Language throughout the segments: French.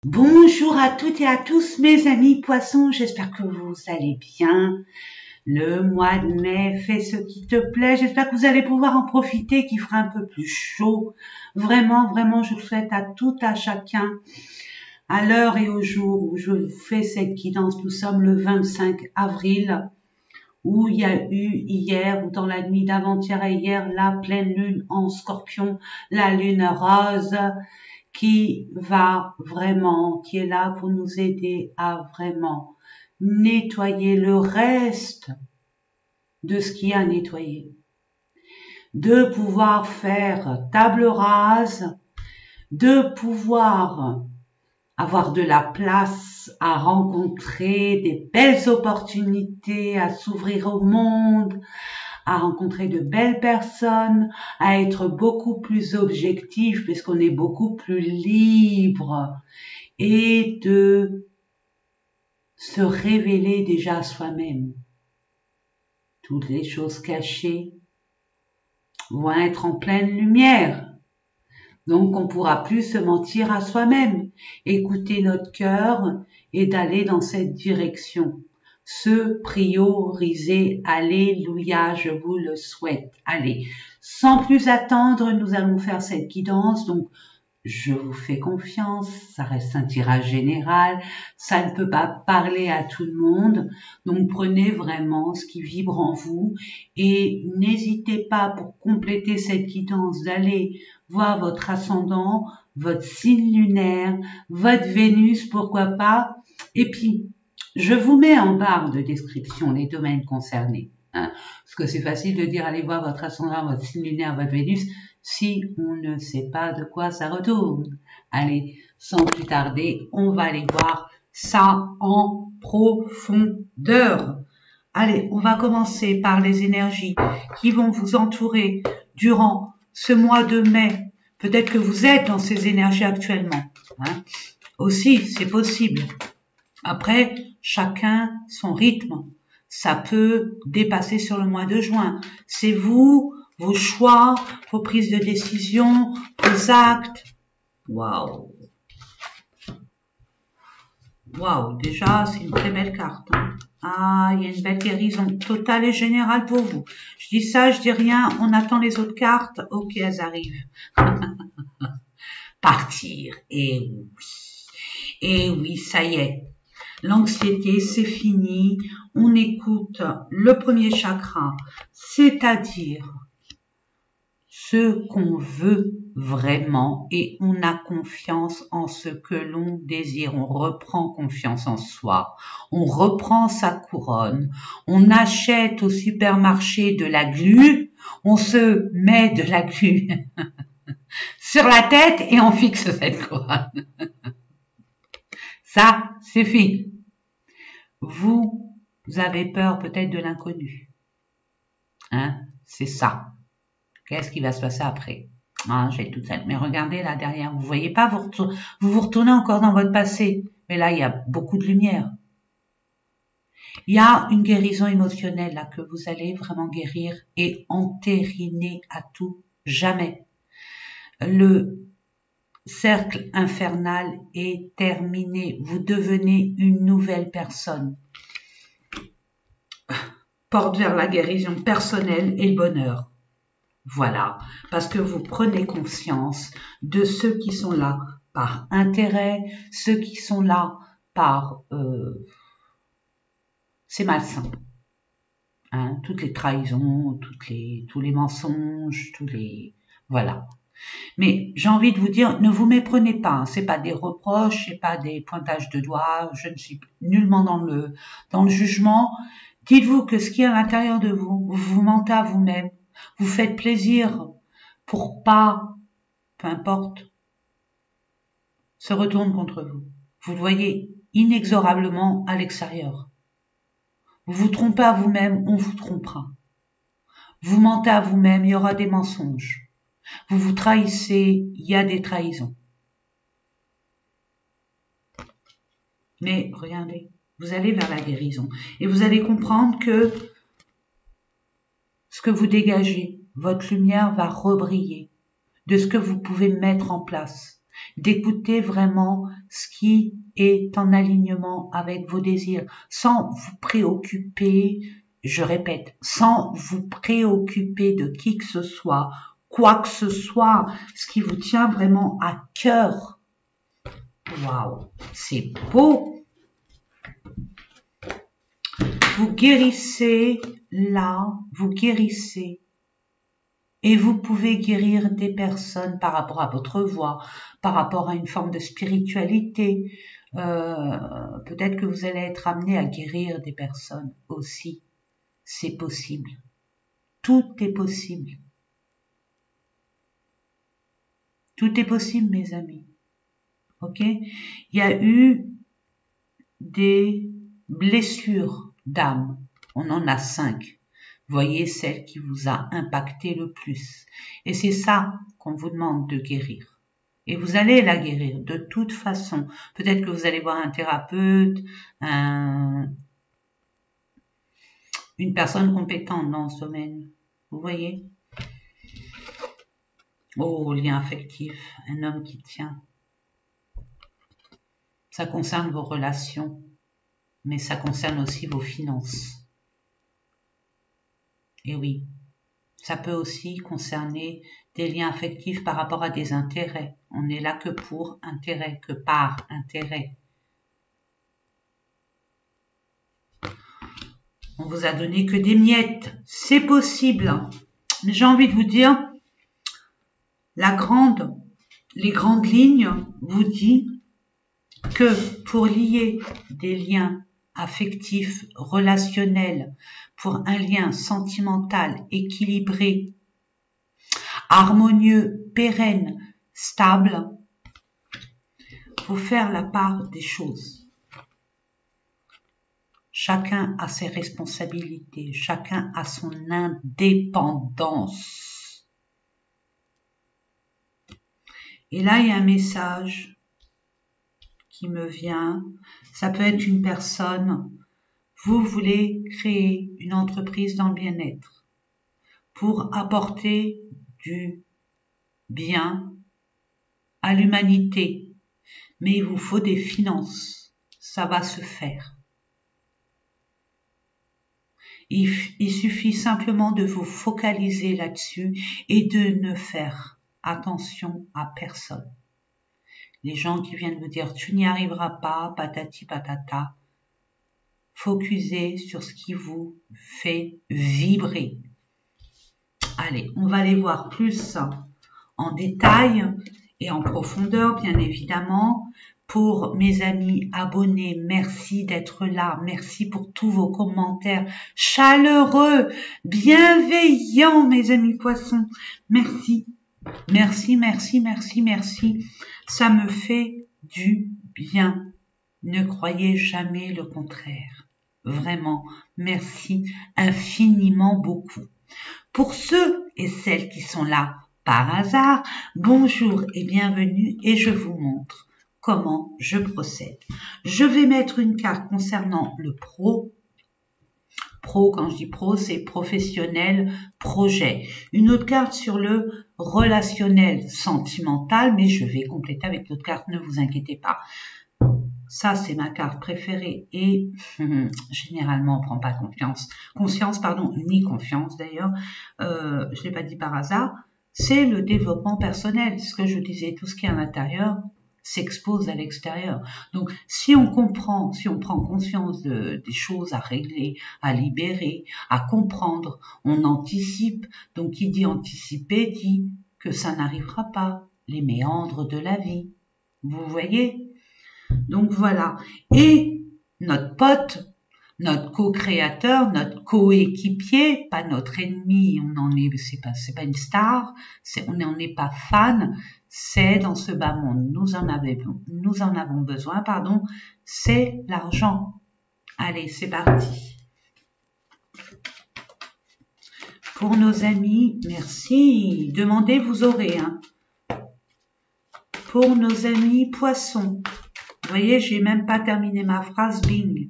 Bonjour à toutes et à tous mes amis poissons, j'espère que vous allez bien. Le mois de mai fait ce qui te plaît, j'espère que vous allez pouvoir en profiter, qu'il fera un peu plus chaud. Vraiment, vraiment, je souhaite à tout, à chacun, à l'heure et au jour où je fais cette guidance, nous sommes le 25 avril, où il y a eu hier, ou dans la nuit d'avant-hier et hier, la pleine lune en Scorpion, la lune rose, qui va vraiment, qui est là pour nous aider à vraiment nettoyer le reste de ce qu'il y a à nettoyer. De pouvoir faire table rase, de pouvoir avoir de la place à rencontrer des belles opportunités, à s'ouvrir au monde, à rencontrer de belles personnes, à être beaucoup plus objectif puisqu'on est beaucoup plus libre et de se révéler déjà à soi-même. Toutes les choses cachées vont être en pleine lumière. Donc on pourra plus se mentir à soi-même, écouter notre cœur et d'aller dans cette direction. Se prioriser, alléluia, je vous le souhaite. Allez, sans plus attendre, nous allons faire cette guidance. Donc, je vous fais confiance, ça reste un tirage général, ça ne peut pas parler à tout le monde, donc prenez vraiment ce qui vibre en vous et n'hésitez pas pour compléter cette guidance d'aller voir votre ascendant, votre signe lunaire, votre Vénus, pourquoi pas, et puis je vous mets en barre de description les domaines concernés, hein, parce que c'est facile de dire allez voir votre ascendant, votre signe lunaire, votre Vénus, si on ne sait pas de quoi ça retourne. Allez, sans plus tarder, on va aller voir ça en profondeur. Allez, on va commencer par les énergies qui vont vous entourer durant ce mois de mai. Peut-être que vous êtes dans ces énergies actuellement. Hein. Aussi, c'est possible. Après, chacun son rythme. Ça peut dépasser sur le mois de juin. C'est vous, vos choix, vos prises de décision, vos actes. Waouh! Waouh! Déjà, c'est une très belle carte. Hein. Ah, il y a une belle guérison totale et générale pour vous. Je dis ça, je dis rien, on attend les autres cartes. Ok, elles arrivent. Partir. Et oui. Et oui, ça y est. L'anxiété, c'est fini. On écoute le premier chakra, c'est-à-dire ce qu'on veut vraiment et on a confiance en ce que l'on désire. On reprend confiance en soi. On reprend sa couronne. On achète au supermarché de la glu. On se met de la glu sur la tête et on fixe cette couronne. Ça, c'est fini. Vous avez peur peut-être de l'inconnu. Hein, c'est ça. Qu'est-ce qui va se passer après? Ah, j'ai tout ça. Mais regardez là derrière, vous voyez pas, vous retournez encore dans votre passé. Mais là, il y a beaucoup de lumière. Il y a une guérison émotionnelle là que vous allez vraiment guérir et entériner à tout jamais. Le cercle infernal est terminé. Vous devenez une nouvelle personne. Porte vers la guérison personnelle et le bonheur. Voilà, parce que vous prenez conscience de ceux qui sont là par intérêt, ceux qui sont là par... c'est malsain. Hein, toutes les trahisons, tous les mensonges, voilà. Mais j'ai envie de vous dire, ne vous méprenez pas, hein, c'est pas des reproches, c'est pas des pointages de doigts, je ne suis nullement dans le jugement. Dites-vous que ce qui est à l'intérieur de vous, vous vous mentez à vous-même, vous faites plaisir pour pas, peu importe, se retourne contre vous. Vous le voyez inexorablement à l'extérieur. Vous vous trompez à vous-même, on vous trompera. Vous mentez à vous-même, il y aura des mensonges. Vous vous trahissez, il y a des trahisons. Mais regardez, vous allez vers la guérison et vous allez comprendre que ce que vous dégagez, votre lumière va rebriller de ce que vous pouvez mettre en place. d'écouter vraiment ce qui est en alignement avec vos désirs, sans vous préoccuper, je répète, sans vous préoccuper de qui que ce soit, quoi que ce soit, ce qui vous tient vraiment à cœur. Waouh, c'est beau. Vous guérissez là, vous guérissez. Et vous pouvez guérir des personnes par rapport à votre voix, par rapport à une forme de spiritualité. Peut-être que vous allez être amené à guérir des personnes aussi. C'est possible. Tout est possible. Tout est possible, mes amis. Ok? Il y a eu des blessures d'âme. On en a 5. Voyez celle qui vous a impacté le plus. Et c'est ça qu'on vous demande de guérir. Et vous allez la guérir de toute façon. Peut-être que vous allez voir un thérapeute, une personne compétente dans ce domaine. Vous voyez? Oh, lien affectif, un homme qui tient. Ça concerne vos relations, mais ça concerne aussi vos finances. Et oui, ça peut aussi concerner des liens affectifs par rapport à des intérêts. On n'est là que pour intérêt, que par intérêt. On vous a donné que des miettes. C'est possible. Mais j'ai envie de vous dire, les grandes lignes vous disent que pour lier des liens affectif, relationnel, pour un lien sentimental, équilibré, harmonieux, pérenne, stable, faut faire la part des choses. Chacun a ses responsabilités, chacun a son indépendance. Et là, il y a un message qui me vient. Ça peut être une personne. Vous voulez créer une entreprise dans le bien-être pour apporter du bien à l'humanité. Mais il vous faut des finances. Ça va se faire. Il suffit simplement de vous focaliser là-dessus et de ne faire attention à personne. Les gens qui viennent vous dire « tu n'y arriveras pas, patati patata », focusez sur ce qui vous fait vibrer. Allez, on va aller voir plus en détail et en profondeur, bien évidemment. Pour mes amis abonnés, merci d'être là. Merci pour tous vos commentaires chaleureux, bienveillants, mes amis poissons. Merci, merci, merci, merci, merci. Ça me fait du bien. Ne croyez jamais le contraire. Vraiment, merci infiniment beaucoup. Pour ceux et celles qui sont là par hasard, bonjour et bienvenue et je vous montre comment je procède. Je vais mettre une carte concernant le pro. Pro, quand je dis pro, c'est professionnel, projet. Une autre carte sur le relationnel, sentimental, mais je vais compléter avec l'autre carte, ne vous inquiétez pas. Ça, c'est ma carte préférée et généralement, on ne prend pas conscience, ni confiance d'ailleurs, je ne l'ai pas dit par hasard, c'est le développement personnel. Ce que je disais, tout ce qui est à l'intérieur s'expose à l'extérieur. Donc, si on comprend, si on prend conscience des choses à régler, à libérer, à comprendre, on anticipe. Donc, qui dit anticiper dit que ça n'arrivera pas. Les méandres de la vie. Vous voyez ? Donc voilà, et notre pote, notre co-créateur, notre coéquipier, pas notre ennemi, c'est pas une star, on n'en est pas fan, c'est dans ce bas monde, nous en avons besoin, c'est l'argent. Allez, c'est parti. Pour nos amis, merci, demandez, vous aurez. Pour nos amis poissons. Vous voyez, j'ai même pas terminé ma phrase, bing.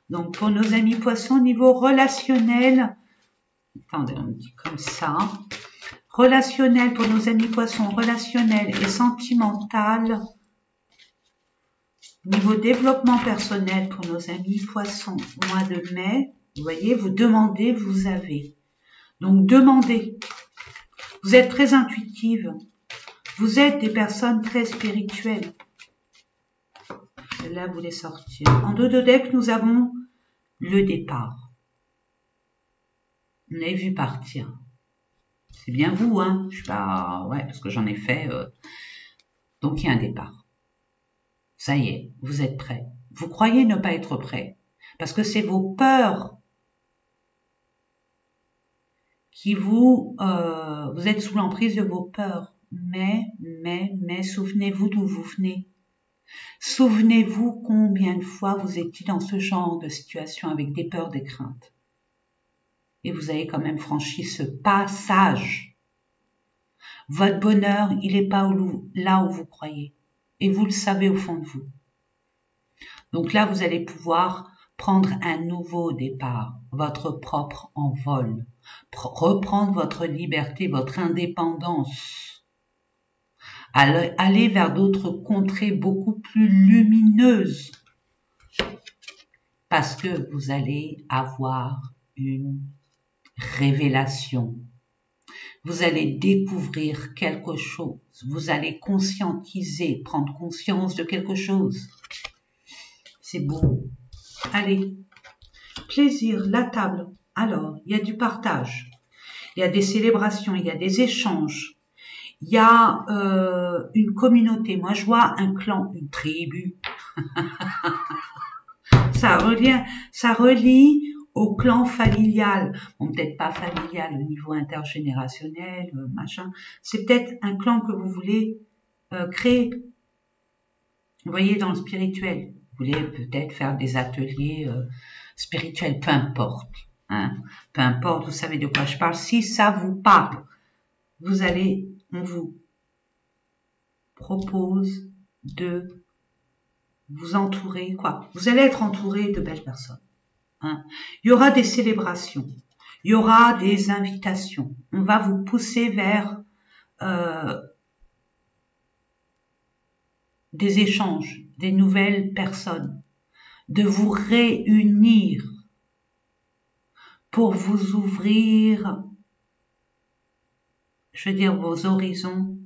Donc, pour nos amis poissons, niveau relationnel, attendez, on dit comme ça, Relationnel pour nos amis poissons, relationnel et sentimental. Niveau développement personnel pour nos amis poissons, mois de mai, vous voyez, vous demandez, vous avez. Donc demandez. Vous êtes très intuitive. Vous êtes des personnes très spirituelles. Celle-là voulait sortir. En dos de deck, nous avons le départ. On a vu partir. C'est bien vous, hein. Je suis pas... Ouais, parce que j'en ai fait. Donc il y a un départ. Ça y est, vous êtes prêts. Vous croyez ne pas être prêts. Parce que c'est vos peurs qui vous... vous êtes sous l'emprise de vos peurs. Mais, souvenez-vous d'où vous venez. Souvenez-vous combien de fois vous étiez dans ce genre de situation avec des peurs, des craintes. Et vous avez quand même franchi ce passage. Votre bonheur, il n'est pas là où vous croyez. Et vous le savez au fond de vous. Donc là, vous allez pouvoir prendre un nouveau départ, votre propre envol, reprendre votre liberté, votre indépendance, aller vers d'autres contrées beaucoup plus lumineuses, parce que vous allez avoir une révélation. Vous allez découvrir quelque chose, vous allez conscientiser, prendre conscience de quelque chose. C'est beau. Allez, plaisir, la table. Alors, il y a du partage, il y a des célébrations, il y a des échanges, il y a une communauté. Moi, je vois un clan, une tribu. Ça relie au clan familial. Bon, peut-être pas familial au niveau intergénérationnel, machin. C'est peut-être un clan que vous voulez créer. Vous voyez, dans le spirituel. Vous voulez peut-être faire des ateliers spirituels, peu importe. Hein, peu importe, vous savez de quoi je parle. Si ça vous parle, on vous propose de vous entourer, quoi. Vous allez être entouré de belles personnes. Hein. Il y aura des célébrations, il y aura des invitations. On va vous pousser vers des échanges, des nouvelles personnes, de vous réunir pour vous ouvrir, je veux dire, vos horizons,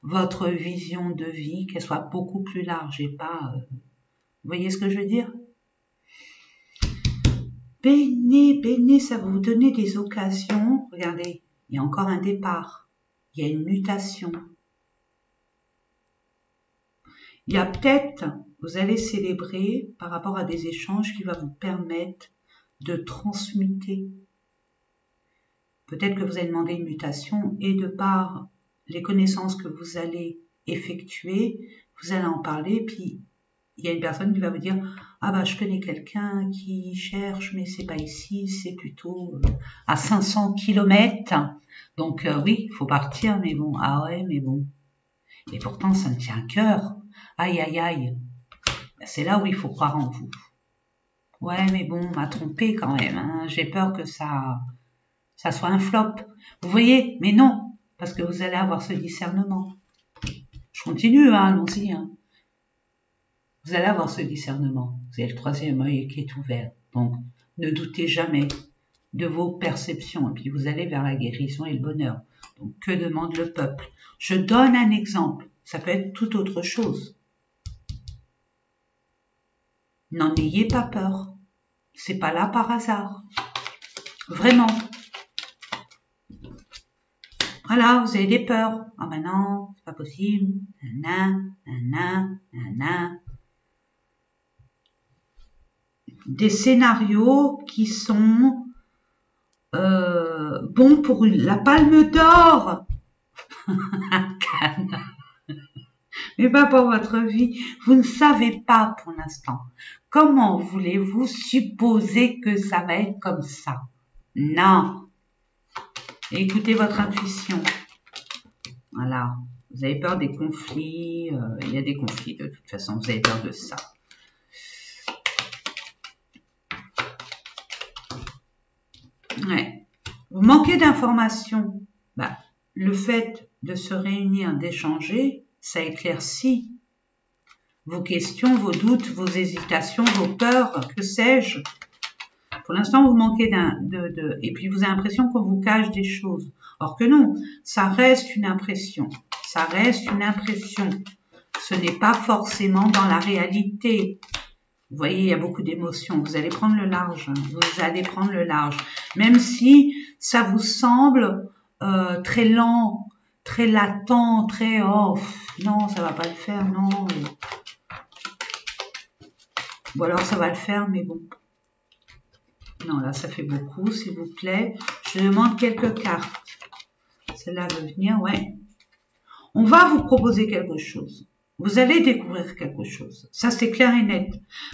votre vision de vie, qu'elle soit beaucoup plus large et pas... vous voyez ce que je veux dire? Bénez, ça va vous donner des occasions. Regardez, il y a encore un départ. Il y a une mutation. Il y a peut-être, vous allez célébrer par rapport à des échanges qui vont vous permettre de transmuter. Peut-être que vous allez demander une mutation et de par les connaissances que vous allez effectuer, vous allez en parler, puis il y a une personne qui va vous dire « Ah bah je connais quelqu'un qui cherche, mais c'est pas ici, c'est plutôt à 500 km. Donc oui, il faut partir, mais bon, ah ouais, mais bon. Et pourtant, ça me tient à cœur. Aïe, aïe, aïe. C'est là où il faut croire en vous. Ouais, mais bon, on m'a trompé quand même. Hein. J'ai peur que ça soit un flop. Vous voyez, mais non, parce que vous allez avoir ce discernement. Je continue, hein, allons-y. Hein. Vous allez avoir ce discernement. Vous avez le troisième œil qui est ouvert. Donc, ne doutez jamais de vos perceptions. Et puis, vous allez vers la guérison et le bonheur. Donc, que demande le peuple? Je donne un exemple. Ça peut être tout autre chose. N'en ayez pas peur. C'est pas là par hasard. Vraiment. Voilà, vous avez des peurs. Ah ben non, c'est pas possible. Des scénarios qui sont bons pour la palme d'or. Mais pas pour votre vie. Vous ne savez pas pour l'instant. Comment voulez-vous supposer que ça va être comme ça? Non. Écoutez votre intuition. Voilà. Vous avez peur des conflits. Il y a des conflits de toute façon. Vous avez peur de ça. Ouais. Vous manquez d'informations. Bah, le fait de se réunir, d'échanger, ça éclaircit vos questions, vos doutes, vos hésitations, vos peurs, que sais-je. Pour l'instant, vous manquez et puis vous avez l'impression qu'on vous cache des choses. Or que non, ça reste une impression. Ça reste une impression. Ce n'est pas forcément dans la réalité. Vous voyez, il y a beaucoup d'émotions. Vous allez prendre le large. Vous allez prendre le large. Même si ça vous semble très lent, très latent, très oh non, ça va pas le faire, non. Ou alors ça va le faire, mais bon. Non, là, ça fait beaucoup, s'il vous plaît. Je demande quelques cartes. Celle-là veut venir, ouais. On va vous proposer quelque chose. Vous allez découvrir quelque chose. Ça, c'est clair et net.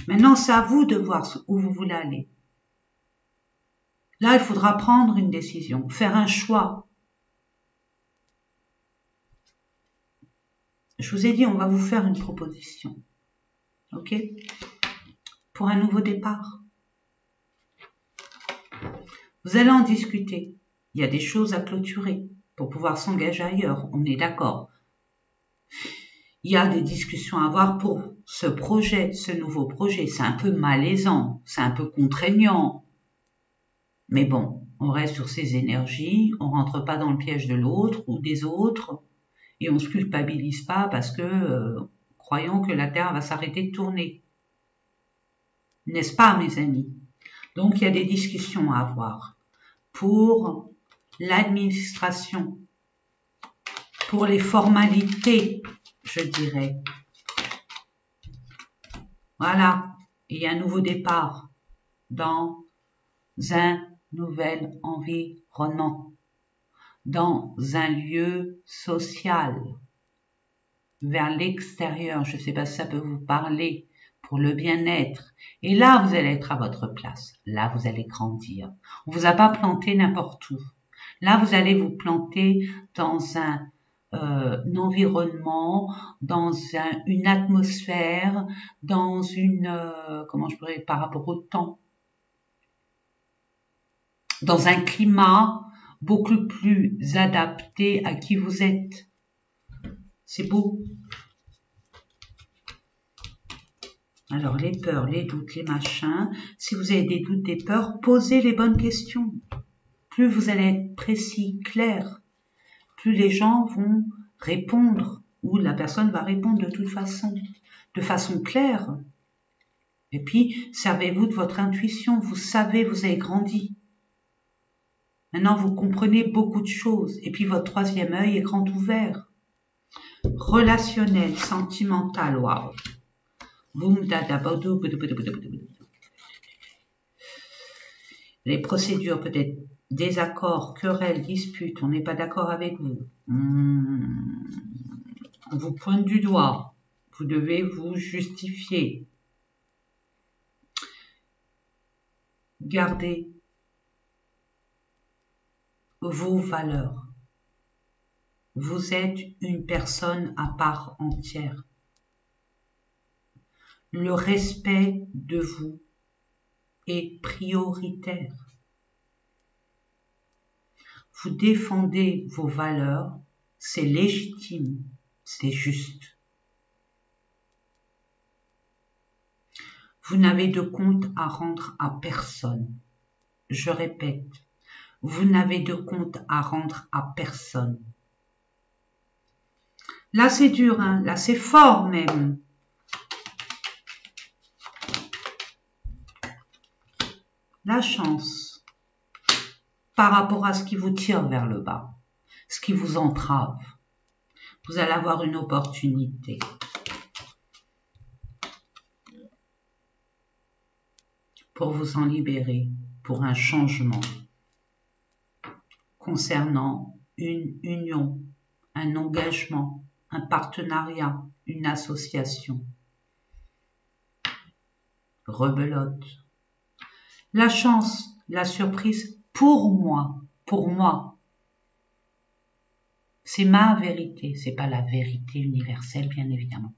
Maintenant, c'est à vous de voir où vous voulez aller. Là, il faudra prendre une décision, faire un choix. Je vous ai dit, on va vous faire une proposition. OK? Pour un nouveau départ. Vous allez en discuter. Il y a des choses à clôturer pour pouvoir s'engager ailleurs. On est d'accord. Il y a des discussions à avoir pour ce projet, ce nouveau projet. C'est un peu malaisant, c'est un peu contraignant. Mais bon, on reste sur ses énergies, on rentre pas dans le piège de l'autre ou des autres et on se culpabilise pas parce que croyons que la Terre va s'arrêter de tourner. N'est-ce pas, mes amis? Donc, il y a des discussions à avoir pour l'administration, pour les formalités, je dirais. Voilà, il y a un nouveau départ dans un nouvel environnement, dans un lieu social, vers l'extérieur. Je ne sais pas si ça peut vous parler, pour le bien-être. Et là, vous allez être à votre place. Là, vous allez grandir. On vous a pas planté n'importe où. Là, vous allez vous planter dans un environnement, dans une atmosphère, dans une, comment je pourrais, par rapport au temps, dans un climat beaucoup plus adapté à qui vous êtes. C'est beau. Alors, les peurs, les doutes, les machins. Si vous avez des doutes, des peurs, posez les bonnes questions. Plus vous allez être précis, clair, plus les gens vont répondre, ou la personne va répondre de façon claire. Et puis, servez-vous de votre intuition. Vous savez, vous avez grandi. Maintenant, vous comprenez beaucoup de choses. Et puis, votre troisième œil est grand ouvert. Relationnel, sentimental, waouh. Les procédures, peut-être désaccords, querelles, disputes, on n'est pas d'accord avec vous. On vous pointe du doigt. Vous devez vous justifier. Gardez vos valeurs. Vous êtes une personne à part entière. Le respect de vous est prioritaire. Vous défendez vos valeurs, c'est légitime, c'est juste. Vous n'avez de compte à rendre à personne. Je répète, vous n'avez de compte à rendre à personne. Là, c'est dur, hein? Là, c'est fort même. La chance par rapport à ce qui vous tire vers le bas, ce qui vous entrave. Vous allez avoir une opportunité. Pour vous en libérer, pour un changement concernant une union, un engagement, un partenariat, une association. Rebelote. La chance, la surprise, pour moi, c'est ma vérité, c'est pas la vérité universelle, bien évidemment.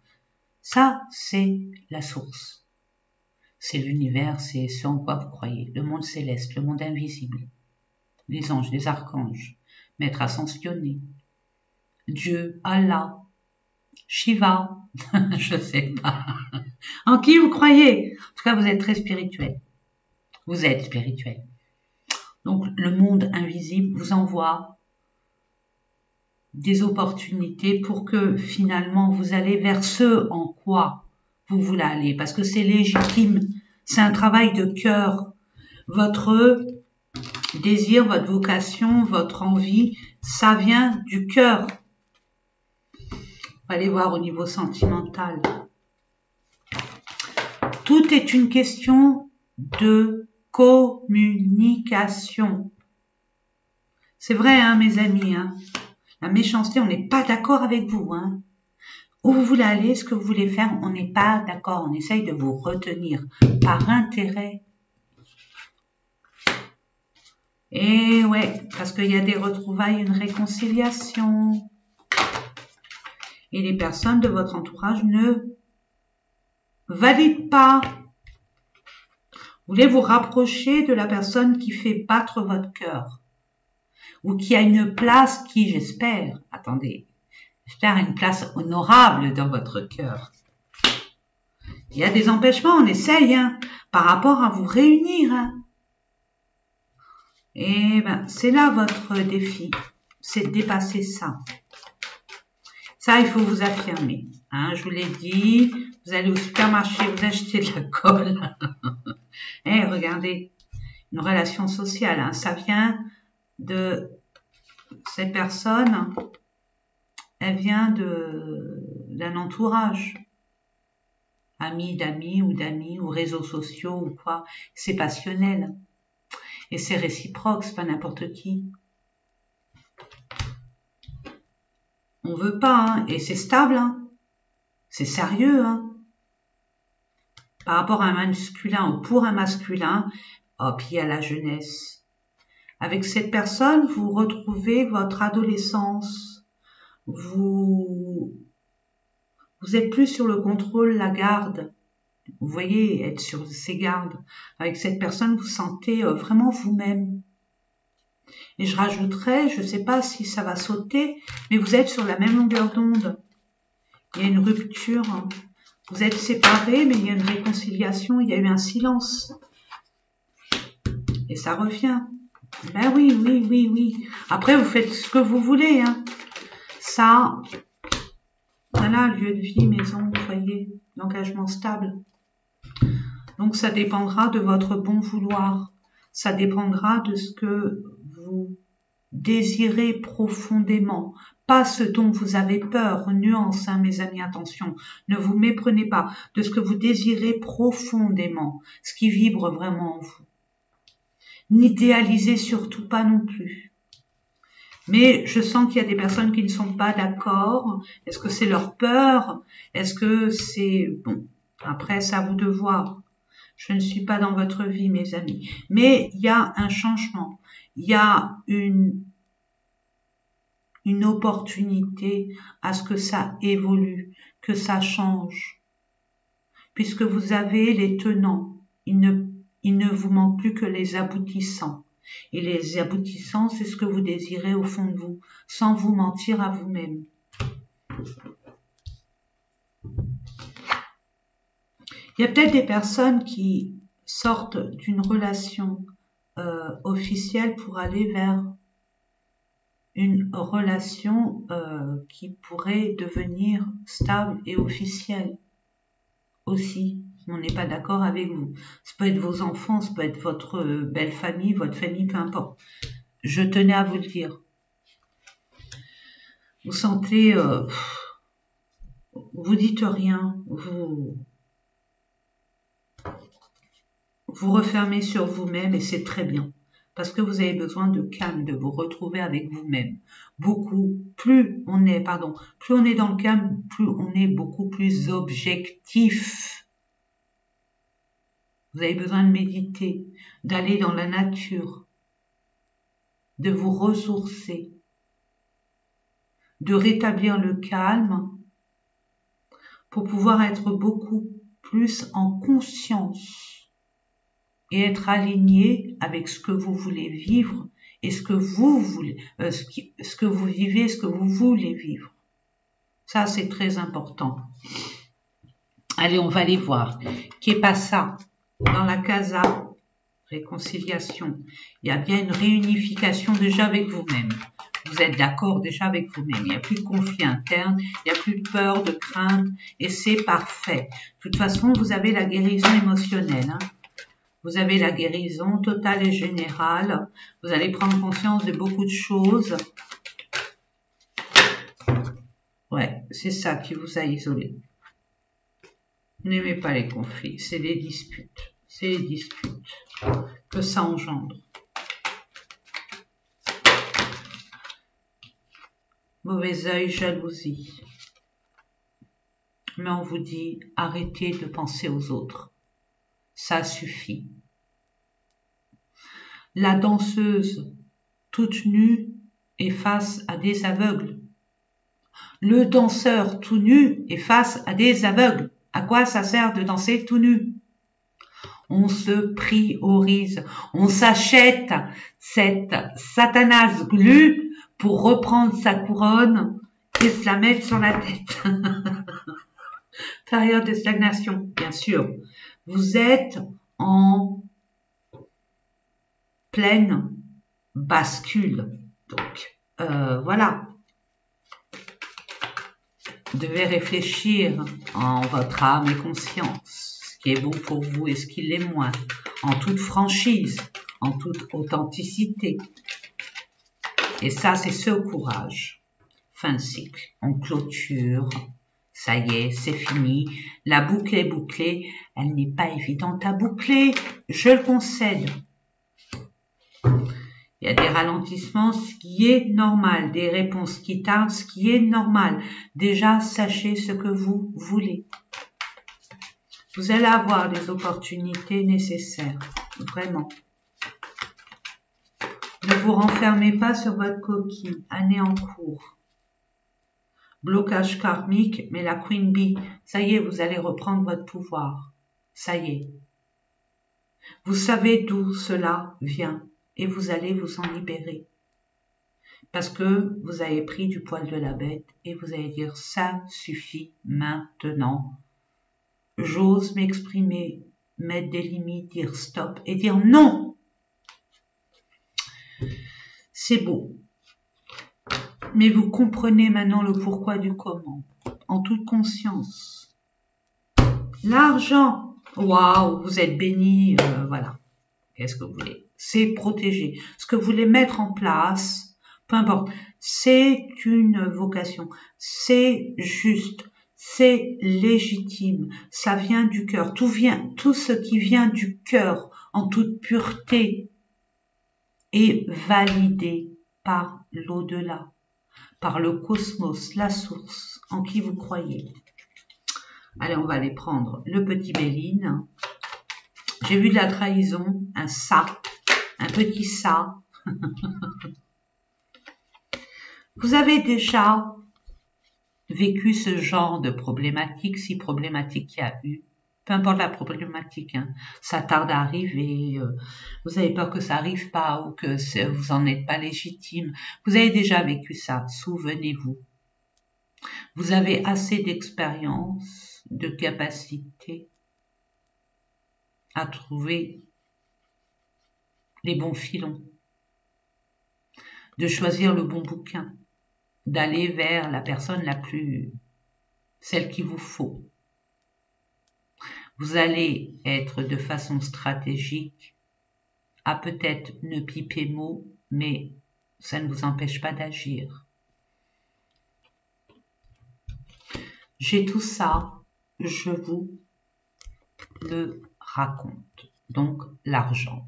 Ça, c'est la source. C'est l'univers, c'est ce en quoi vous croyez. Le monde céleste, le monde invisible. Les anges, les archanges, maîtres ascensionnés, Dieu, Allah, Shiva, je sais pas. En qui vous croyez? En tout cas, vous êtes très spirituel. Vous êtes spirituel. Donc, le monde invisible vous envoie des opportunités pour que finalement vous allez vers ce en quoi vous voulez aller. Parce que c'est légitime. C'est un travail de cœur. Votre désir, votre vocation, votre envie, ça vient du cœur. On va aller voir au niveau sentimental. Tout est une question de communication. C'est vrai, hein, mes amis. Hein. La méchanceté, on n'est pas d'accord avec vous. Hein. Où vous voulez aller, ce que vous voulez faire, on n'est pas d'accord. On essaye de vous retenir par intérêt. Et ouais, parce qu'il y a des retrouvailles, une réconciliation. Et les personnes de votre entourage ne valident pas. Vous voulez vous rapprocher de la personne qui fait battre votre cœur. Ou qui a une place qui, j'espère, attendez, j'espère une place honorable dans votre cœur. Il y a des empêchements, on essaye, hein, par rapport à vous réunir. Hein. Et ben, c'est là votre défi, c'est de dépasser ça. Ça, il faut vous affirmer. Hein, je vous l'ai dit, vous allez au supermarché, vous achetez de la colle. Eh, regardez, une relation sociale, hein, ça vient de ces personnes, elle vient d'un entourage, amis d'amis ou réseaux sociaux ou quoi. C'est passionnel et c'est réciproque, c'est pas n'importe qui. On veut pas, hein, et c'est stable, hein, c'est sérieux, hein. Par rapport à un masculin ou pour un masculin, oh, puis il y a la jeunesse. Avec cette personne, vous retrouvez votre adolescence. Vous êtes plus sur le contrôle, la garde. Vous voyez, être sur ses gardes. Avec cette personne, vous sentez vraiment vous-même. Et je rajouterais, je ne sais pas si ça va sauter, mais vous êtes sur la même longueur d'onde. Il y a une rupture. Vous êtes séparés, mais il y a une réconciliation, il y a eu un silence. Et ça revient. Ben oui, oui, oui, oui. Après, vous faites ce que vous voulez. Hein. Ça, voilà, lieu de vie, maison, foyer, l'engagement stable. Donc, ça dépendra de votre bon vouloir. Ça dépendra de ce que vous désirez profondément. Pas ce dont vous avez peur. Nuance, hein, mes amis, attention. Ne vous méprenez pas. De ce que vous désirez profondément. Ce qui vibre vraiment en vous. N'idéalisez surtout pas non plus. Mais je sens qu'il y a des personnes qui ne sont pas d'accord. Est-ce que c'est leur peur? Est-ce que c'est... Bon, après, c'est à vous de voir. Je ne suis pas dans votre vie, mes amis. Mais il y a un changement. Il y a une opportunité à ce que ça évolue, que ça change. Puisque vous avez les tenants. Il ne vous manque plus que les aboutissants. Et les aboutissants, c'est ce que vous désirez au fond de vous, sans vous mentir à vous-même. Il y a peut-être des personnes qui sortent d'une relation officielle pour aller vers une relation qui pourrait devenir stable et officielle aussi. On n'est pas d'accord avec vous. Ça peut être vos enfants, ça peut être votre belle famille, votre famille, peu importe. Je tenais à vous le dire. Vous sentez, vous dites rien, vous refermez sur vous-même et c'est très bien. Parce que vous avez besoin de calme, de vous retrouver avec vous-même. Plus on est dans le calme, plus on est beaucoup plus objectif. Vous avez besoin de méditer, d'aller dans la nature, de vous ressourcer, de rétablir le calme pour pouvoir être beaucoup plus en conscience et être aligné avec ce que vous voulez vivre et ce que vous voulez, ce que vous vivez, ce que vous voulez vivre. Ça, c'est très important. Allez, on va aller voir. Qu'est pas ça? Dans la casa, réconciliation. Il y a bien une réunification déjà avec vous-même. Vous êtes d'accord déjà avec vous-même. Il n'y a plus de conflit interne, il n'y a plus de peur, de crainte, et c'est parfait. De toute façon, vous avez la guérison émotionnelle. Hein. Vous avez la guérison totale et générale. Vous allez prendre conscience de beaucoup de choses. Ouais, c'est ça qui vous a isolé. N'aimez pas les conflits, c'est les disputes. C'est les disputes que ça engendre. Mauvais œil, jalousie. Mais on vous dit, arrêtez de penser aux autres. Ça suffit. La danseuse, toute nue, est face à des aveugles. Le danseur tout nu est face à des aveugles. À quoi ça sert de danser tout nu? On se priorise, on s'achète cette satanasse glu pour reprendre sa couronne et se la mettre sur la tête. Période de stagnation, bien sûr. Vous êtes en pleine bascule. Donc, voilà. Vous devez réfléchir en votre âme et conscience, ce qui est bon pour vous et ce qui l'est moins, en toute franchise, en toute authenticité. Et ça, c'est ce courage. Fin de cycle. On clôture. Ça y est, c'est fini. La boucle est bouclée. Elle n'est pas évidente à boucler. Je le concède. Il y a des ralentissements, ce qui est normal. Des réponses qui tardent, ce qui est normal. Déjà, sachez ce que vous voulez. Vous allez avoir les opportunités nécessaires. Vraiment. Ne vous renfermez pas sur votre coquille. Année en cours. Blocage karmique, mais la Queen Bee, ça y est, vous allez reprendre votre pouvoir. Ça y est. Vous savez d'où cela vient et vous allez vous en libérer. Parce que vous avez pris du poil de la bête et vous allez dire ça suffit maintenant. J'ose m'exprimer, mettre des limites, dire stop et dire non. C'est beau. Mais vous comprenez maintenant le pourquoi du comment, en toute conscience. L'argent, waouh, vous êtes béni, voilà. Qu'est-ce que vous voulez? C'est protégé. Ce que vous voulez mettre en place, peu importe, c'est une vocation, c'est juste, c'est légitime, ça vient du cœur, tout ce qui vient du cœur, en toute pureté, est validé par l'au-delà, par le cosmos, la source, en qui vous croyez. Allez, on va aller prendre le petit Béline. J'ai vu de la trahison, un ça, un petit ça. Vous avez déjà vécu ce genre de problématique, si problématique il y a eu, peu importe la problématique, hein, ça tarde à arriver, vous avez peur que ça arrive pas ou que vous en êtes pas légitime. Vous avez déjà vécu ça, souvenez-vous. Vous avez assez d'expérience, de capacité à trouver les bons filons, de choisir le bon bouquin, d'aller vers la personne celle qu'il vous faut. Vous allez être de façon stratégique à peut-être ne piper mot, mais ça ne vous empêche pas d'agir. J'ai tout ça, je vous le raconte. Donc, l'argent.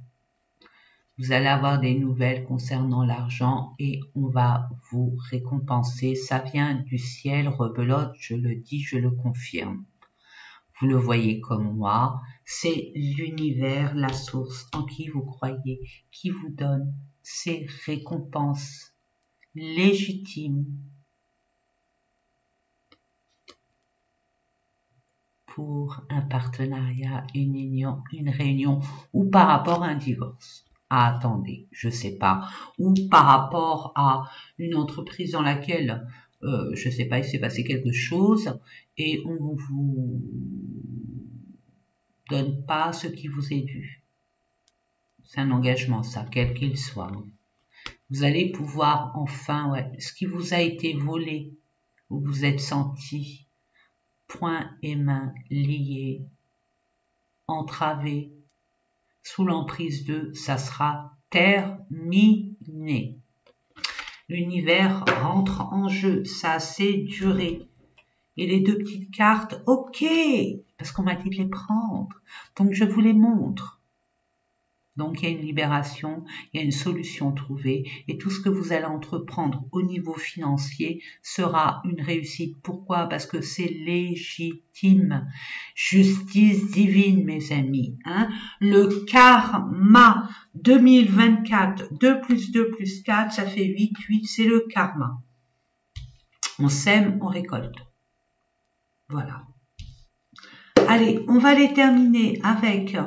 Vous allez avoir des nouvelles concernant l'argent et on va vous récompenser. Ça vient du ciel, rebelote, je le dis, je le confirme. Vous le voyez comme moi, c'est l'univers, la source en qui vous croyez, qui vous donne ces récompenses légitimes pour un partenariat, une union, une réunion ou par rapport à un divorce. Ah, attendez, je sais pas, ou par rapport à une entreprise dans laquelle, je sais pas, il s'est passé quelque chose et on vous donne pas ce qui vous est dû. C'est un engagement, ça, quel qu'il soit. Vous allez pouvoir enfin, ouais, ce qui vous a été volé, vous vous êtes senti poings et mains liés, entravés, sous l'emprise de, ça sera terminé. L'univers rentre en jeu, ça a assez duré. Et les deux petites cartes, ok, parce qu'on m'a dit de les prendre, donc je vous les montre. Donc, il y a une libération, il y a une solution trouvée et tout ce que vous allez entreprendre au niveau financier sera une réussite. Pourquoi? Parce que c'est légitime. Justice divine, mes amis. Hein? Le karma 2024, 2 plus 2 plus 4, ça fait 8, 8, c'est le karma. On sème, on récolte. Voilà. Allez, on va les terminer avec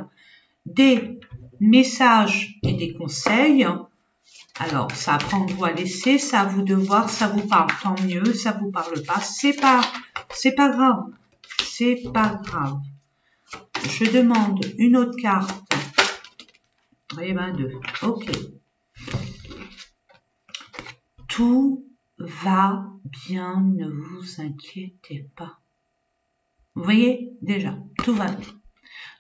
des messages et des conseils. Alors, ça à prendre ou à laisser, ça à vous de voir, ça vous parle, tant mieux, ça vous parle pas, c'est pas grave, c'est pas grave. Je demande une autre carte. Eh ben, 2. Ok. Tout va bien, ne vous inquiétez pas. Vous voyez, déjà, tout va bien.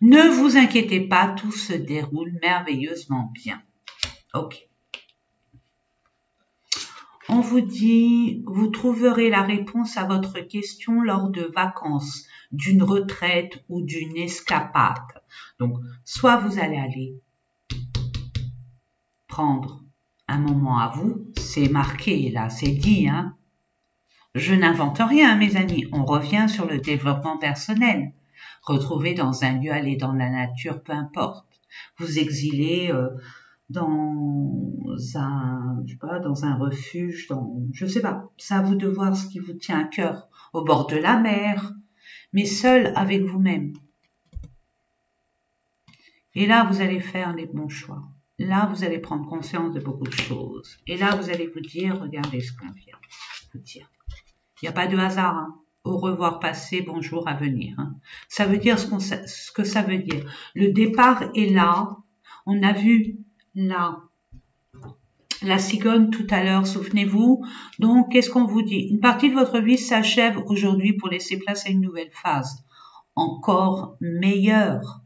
Ne vous inquiétez pas, tout se déroule merveilleusement bien. Ok. On vous dit, vous trouverez la réponse à votre question lors de vacances, d'une retraite ou d'une escapade. Donc, soit vous allez aller prendre un moment à vous, c'est marqué là, c'est dit, hein. Je n'invente rien, mes amis, on revient sur le développement personnel. Retrouver dans un lieu, aller dans la nature, peu importe. Vous exilez dans un, je sais pas, dans un refuge, je sais pas. C'est à vous de voir ce qui vous tient à cœur. Au bord de la mer, mais seul avec vous-même. Et là, vous allez faire les bons choix. Là, vous allez prendre conscience de beaucoup de choses. Et là, vous allez vous dire, regardez ce qu'on vient vous dire. Il n'y a pas de hasard, hein. Au revoir passé, bonjour à venir. Hein. Ça veut dire ce que ça veut dire. Le départ est là. On a vu là la cigogne tout à l'heure, souvenez-vous. Donc, qu'est-ce qu'on vous dit? Une partie de votre vie s'achève aujourd'hui pour laisser place à une nouvelle phase, encore meilleure.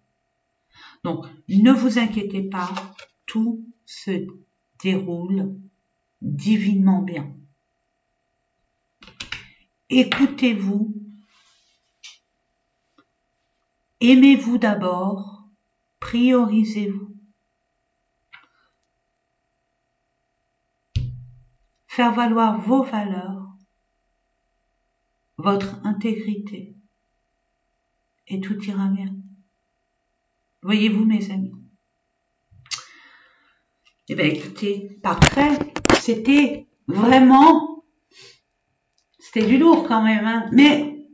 Donc, ne vous inquiétez pas, tout se déroule divinement bien. Écoutez-vous, aimez-vous d'abord, priorisez-vous. Faire valoir vos valeurs, votre intégrité, et tout ira bien. Voyez-vous, mes amis? Eh bien, écoutez, parfait. C'était du lourd quand même, hein. Mais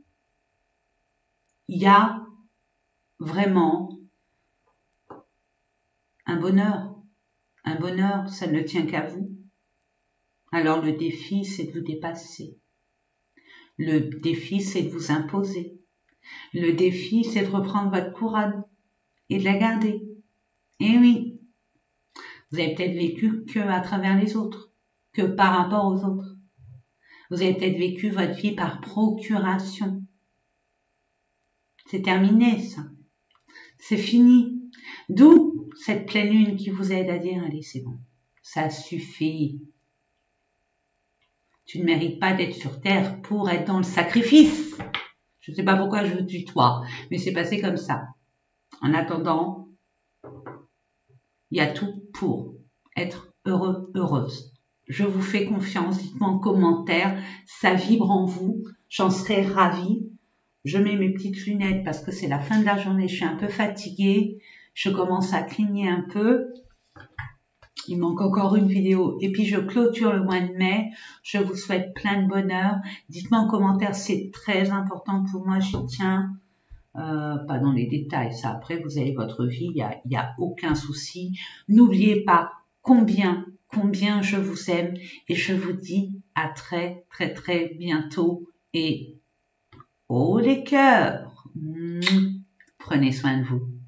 il y a vraiment un bonheur. Un bonheur, ça ne tient qu'à vous. Alors le défi, c'est de vous dépasser. Le défi, c'est de vous imposer. Le défi, c'est de reprendre votre couronne et de la garder. Et oui, vous avez peut-être vécu que à travers les autres, que par rapport aux autres. Vous avez peut-être vécu votre vie par procuration. C'est terminé, ça. C'est fini. D'où cette pleine lune qui vous aide à dire, allez, c'est bon. Ça suffit. Tu ne mérites pas d'être sur Terre pour être dans le sacrifice. Je ne sais pas pourquoi je vous tutoie, mais c'est passé comme ça. En attendant, il y a tout pour être heureux, heureuse. Je vous fais confiance, dites-moi en commentaire, ça vibre en vous, j'en serais ravie. Je mets mes petites lunettes parce que c'est la fin de la journée, je suis un peu fatiguée, je commence à cligner un peu. Il manque encore une vidéo et puis je clôture le mois de mai. Je vous souhaite plein de bonheur. Dites-moi en commentaire, c'est très important pour moi, j'y tiens. pas dans les détails. Ça, après, vous avez votre vie, il y a aucun souci. N'oubliez pas combien je vous aime et je vous dis à très, très, très bientôt. Et oh les cœurs, prenez soin de vous.